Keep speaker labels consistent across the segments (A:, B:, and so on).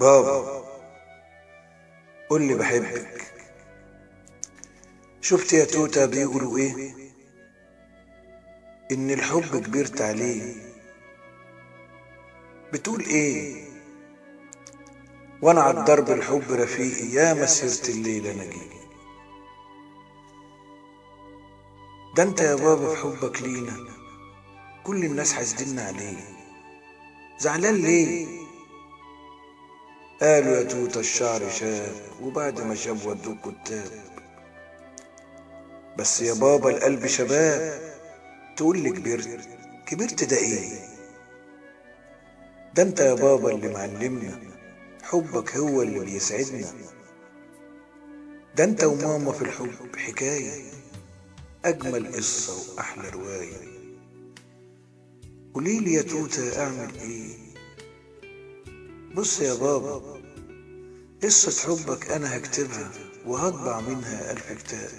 A: بابا، قول لي بحبك. شفت يا توتة بيقولوا ايه؟ ان الحب كبرت عليه. بتقول ايه؟ وانا على الدرب الحب رفيقي، يا مسيرة الليل انا جيت. ده انت يا بابا في حبك لينا كل الناس حاسدين عليه. زعلان ليه؟ قالوا يا توتة الشعر شاب، وبعد ما شاب ودوك كتاب. بس يا بابا القلب شباب. تقول لي كبرت؟ كبرت ده ايه؟ ده انت يا بابا اللي معلمنا حبك هو اللي بيسعدنا. ده انت وماما في الحب حكاية، اجمل قصة واحلى رواية. قوليلي يا توتة اعمل ايه؟ بص يا بابا، قصة حبك انا هكتبها وهطبع منها 1000 كتاب،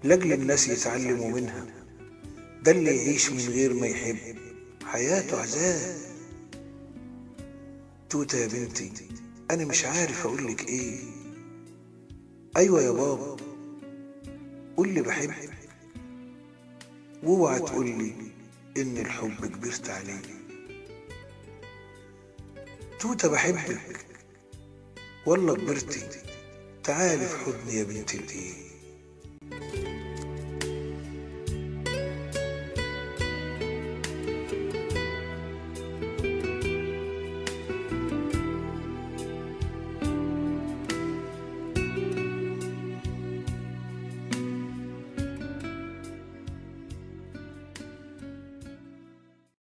A: لاجل الناس يتعلموا منها. ده اللي يعيش من غير ما يحب حياته عذاب. توتة يا بنتي، انا مش عارف اقولك ايه. ايوه يا بابا، قولي بحبك، واوعى تقولي ان الحب كبرت عليه. توتة بحبك والله كبرتي، تعالي في حضني يا بنت الايه.